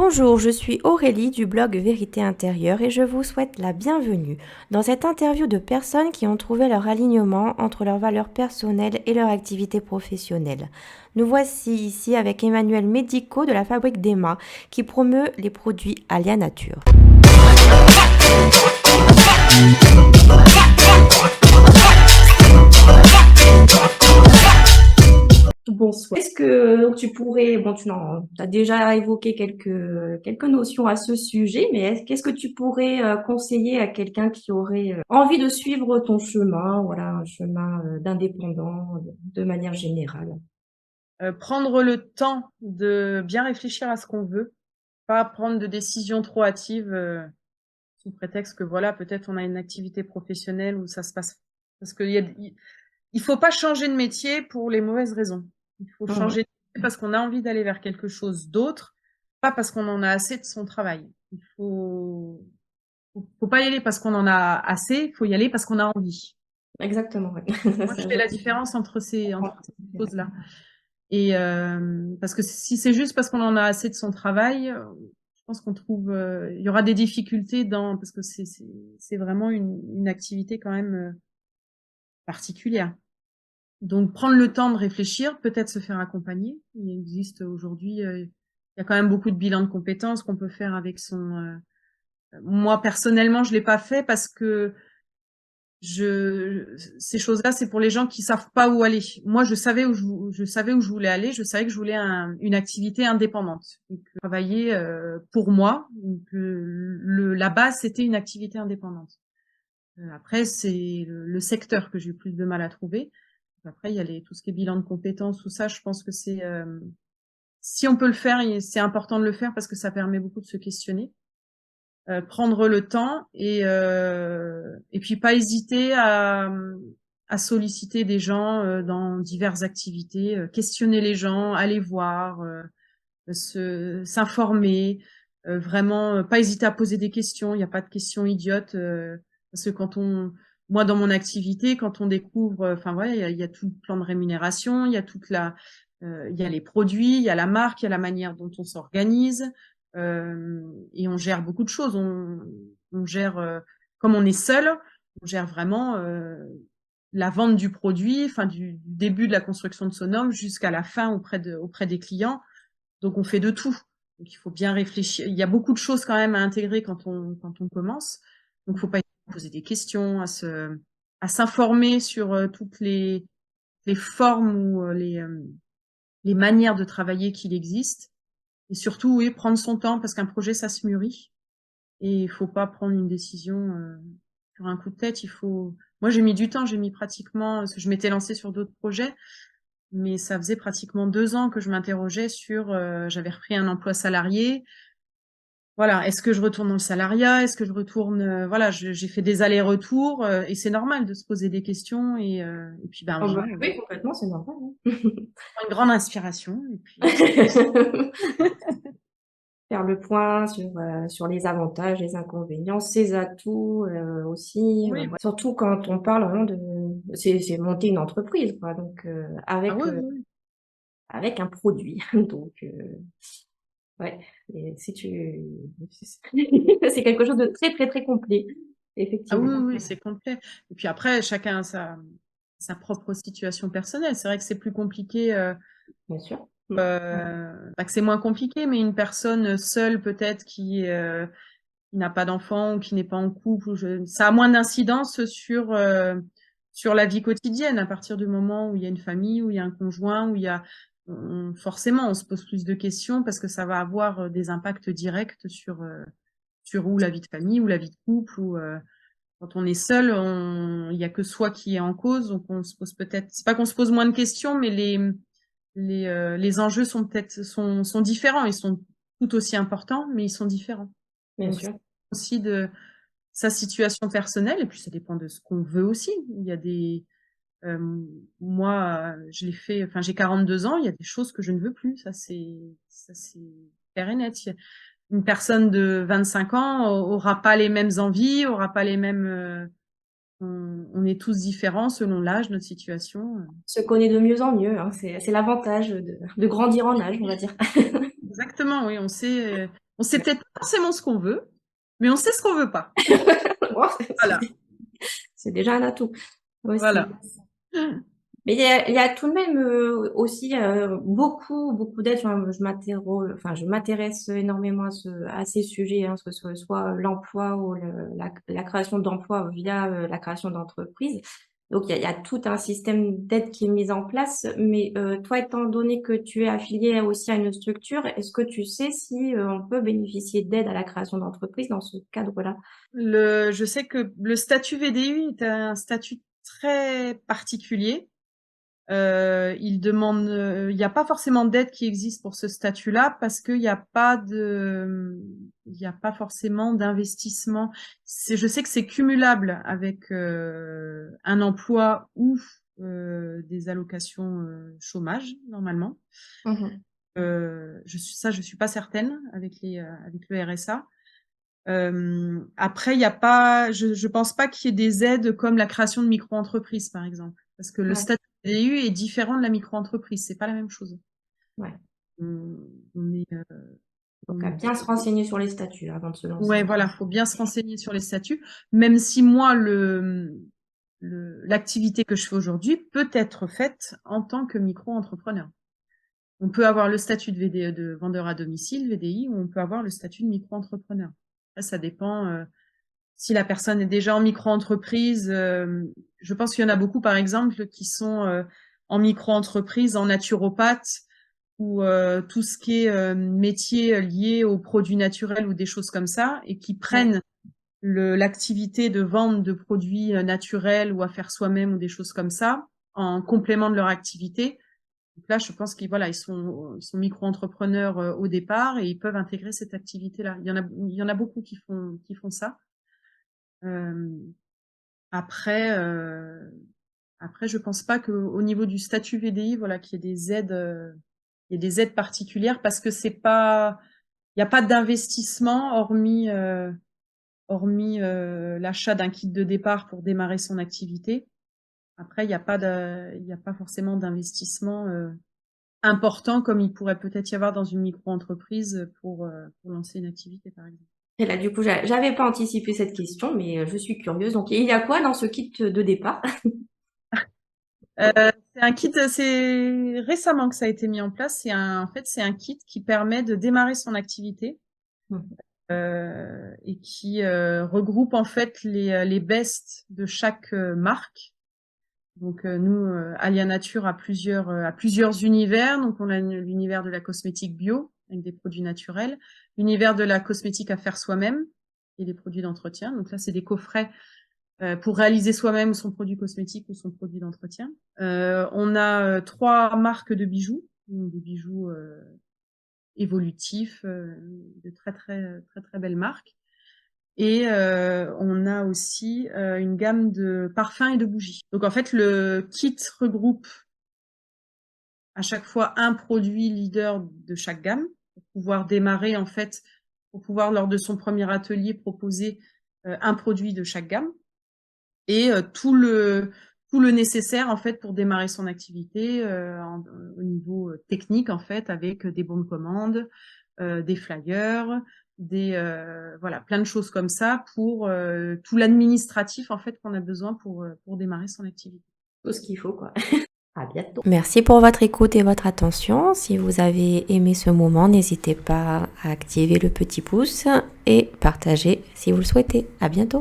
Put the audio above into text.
Bonjour, je suis Aurélie du blog Vérité Intérieure et je vous souhaite la bienvenue dans cette interview de personnes qui ont trouvé leur alignement entre leurs valeurs personnelles et leur activité professionnelle. Nous voici ici avec Emmanuel Medico de la Fabrique d'Emma qui promeut les produits Alia Nature. Bonsoir. Est-ce que donc, tu pourrais, bon, tu as déjà évoqué quelques notions à ce sujet, mais qu'est-ce que tu pourrais conseiller à quelqu'un qui aurait envie de suivre ton chemin, voilà, un chemin d'indépendant de manière générale? Prendre le temps de bien réfléchir à ce qu'on veut, pas prendre de décisions trop hâtives, sous prétexte que voilà, peut-être on a une activité professionnelle où ça se passe parce il faut pas changer de métier pour les mauvaises raisons. Il faut Mhm. changer de métier parce qu'on a envie d'aller vers quelque chose d'autre, pas parce qu'on en a assez de son travail. Il faut pas y aller parce qu'on en a assez, il faut y aller parce qu'on a envie. Exactement, ouais. Moi, je Ça, fais je la différence entre comprends ces tout à fait, ouais. choses-là. Et parce que si c'est juste parce qu'on en a assez de son travail, je pense qu'on trouve, il y aura des difficultés parce que c'est vraiment une activité quand même particulière. Donc prendre le temps de réfléchir, peut-être se faire accompagner. Il existe aujourd'hui, il y a quand même beaucoup de bilans de compétences qu'on peut faire avec son. Moi personnellement, je l'ai pas fait parce que ces choses-là, c'est pour les gens qui savent pas où aller. Moi, je savais où je voulais aller. Je savais que je voulais une activité indépendante. Donc, travailler pour moi. Donc, la base, c'était une activité indépendante. Après, c'est le secteur que j'ai eu plus de mal à trouver. Après, il y a tout ce qui est bilan de compétences, tout ça. Je pense que si on peut le faire, c'est important de le faire parce que ça permet beaucoup de se questionner. Prendre le temps et puis pas hésiter à solliciter des gens dans diverses activités, questionner les gens, aller voir, s'informer, vraiment pas hésiter à poser des questions. Il n'y a pas de questions idiotes parce que moi dans mon activité, quand on découvre, enfin voilà, il y a tout le plan de rémunération, il y a il y a les produits, il y a la marque, il y a la manière dont on s'organise. Et on gère beaucoup de choses. On gère, comme on est seul, on gère vraiment la vente du produit, enfin du début de la construction de son homme jusqu'à la fin auprès des clients. Donc on fait de tout. Donc il faut bien réfléchir. Il y a beaucoup de choses quand même à intégrer quand on commence. Donc faut pas hésiter à poser des questions, à s'informer sur toutes les formes ou les manières de travailler qu'il existe. Et surtout, oui, prendre son temps parce qu'un projet, ça se mûrit. Et il faut pas prendre une décision sur un coup de tête. Moi, j'ai mis du temps. J'ai mis pratiquement, parce que je m'étais lancée sur d'autres projets, mais ça faisait pratiquement 2 ans que je m'interrogeais sur. J'avais repris un emploi salarié. Voilà, est-ce que je retourne dans le salariat? Est-ce que je retourne? Voilà, j'ai fait des allers-retours et c'est normal de se poser des questions et puis ben, à un Oh, bah, moment, oui, complètement, c'est normal, hein. on prend une grande inspiration et puis. Faire le point sur les avantages, les inconvénients, ses atouts aussi. Oui, Ouais. Surtout quand on parle vraiment c'est monter une entreprise, quoi. Donc ah oui, oui, oui. avec un produit. Donc ouais. Et si tu, c'est quelque chose de très très très complet, Ah oui, effectivement. oui, oui, c'est complet. Et puis après, chacun a sa propre situation personnelle. C'est vrai que c'est plus compliqué, Bien sûr. pas que c'est moins compliqué, mais une personne seule peut-être qui n'a pas d'enfant ou qui n'est pas en couple, ça a moins d'incidence sur la vie quotidienne à partir du moment où il y a une famille, où il y a un conjoint, où il y a forcément on se pose plus de questions parce que ça va avoir des impacts directs sur ou la vie de famille ou la vie de couple ou quand on est seul, il y a que soi qui est en cause, donc on se pose peut-être, c'est pas qu'on se pose moins de questions, mais les enjeux sont différents. Ils sont tout aussi importants, mais ils sont différents. Bien Donc c'est sûr. aussi de sa situation personnelle, et puis ça dépend de ce qu'on veut aussi. Il y a euh, moi, je l'ai fait, enfin j'ai 42 ans, il y a des choses que je ne veux plus. Ça c'est clair et net. Une personne de 25 ans aura pas les mêmes envies, aura pas les mêmes. On est tous différents selon l'âge, notre situation. Se connaît de mieux en mieux, hein. C'est l'avantage de grandir en âge, on va dire. exactement, oui, on sait peut-être pas forcément ce qu'on veut, mais on sait ce qu'on veut pas. Bon, Voilà, c'est déjà un atout aussi. voilà. Mais il y a tout de même aussi beaucoup d'aides. Je m'intéresse énormément à ces sujets, hein, que ce soit l'emploi ou la création d'emplois via la création d'entreprises. Donc il y a tout un système d'aide qui est mis en place. Mais toi, étant donné que tu es affilié aussi à une structure, est-ce que tu sais si on peut bénéficier d'aide à la création d'entreprise dans ce cadre-là? Je sais que le statut VDI est un statut très particulier. Il n'y a pas forcément d'aide qui existe pour ce statut-là parce qu'il n'y a pas il n'y a pas forcément d'investissement. Je sais que c'est cumulable avec un emploi ou des allocations chômage normalement. Mhm. Je suis pas certaine avec avec le RSA. Après, il y a pas, je pense pas qu'il y ait des aides comme la création de micro-entreprises, par exemple, parce que le Ouais, statut VDU est différent de la micro-entreprise, c'est pas la même chose. ouais. On est, Donc on à est- bien se renseigner sur les statuts avant de se lancer. Ouais, voilà, faut bien se renseigner sur les statuts, même si moi, l'activité que je fais aujourd'hui peut être faite en tant que micro-entrepreneur. On peut avoir le statut de VDE, de vendeur à domicile, VDI, ou on peut avoir le statut de micro-entrepreneur. Après, ça dépend, si la personne est déjà en micro-entreprise, je pense qu'il y en a beaucoup, par exemple, qui sont en micro-entreprise, en naturopathe, ou tout ce qui est métier lié aux produits naturels ou des choses comme ça, et qui Ouais. prennent l'activité de vente de produits naturels ou à faire soi-même ou des choses comme ça, en complément de leur activité. Donc là, je pense ils sont micro-entrepreneurs au départ et ils peuvent intégrer cette activité-là. Il y en a beaucoup qui font ça. Euh, après, euh, après, je pense pas qu'au niveau du statut VDI, voilà, qu'il y ait il y ait des aides particulières parce que c'est pas, il n'y a pas d'investissement hormis l'achat d'un kit de départ pour démarrer son activité. Après, il y a pas forcément d'investissement important comme il pourrait peut-être y avoir dans une micro-entreprise pour lancer une activité, par exemple. Et là, du coup, j'avais pas anticipé cette question, mais je suis curieuse. Donc, il y a quoi dans ce kit de départ? C'est récemment que ça a été mis en place. En fait, c'est un kit qui permet de démarrer son activité Mhm. et qui regroupe en fait les bests de chaque marque. Donc nous, Alia Nature a plusieurs univers. Donc on a l'univers de la cosmétique bio avec des produits naturels, l'univers de la cosmétique à faire soi-même et des produits d'entretien. Donc là, c'est des coffrets pour réaliser soi-même son produit cosmétique ou son produit d'entretien. On a trois marques de bijoux, des bijoux évolutifs, de très belles marques. Et on a aussi une gamme de parfums et de bougies. Donc en fait, le kit regroupe à chaque fois un produit leader de chaque gamme pour pouvoir démarrer en fait, pour pouvoir lors de son premier atelier proposer un produit de chaque gamme et tout le nécessaire en fait pour démarrer son activité au niveau technique en fait avec des bons de commande, des flyers, voilà plein de choses comme ça pour tout l'administratif en fait qu'on a besoin pour démarrer son activité. Tout ce qu'il faut, quoi. À bientôt. Merci pour votre écoute et votre attention. Si vous avez aimé ce moment, n'hésitez pas à activer le petit pouce et partager si vous le souhaitez. À bientôt.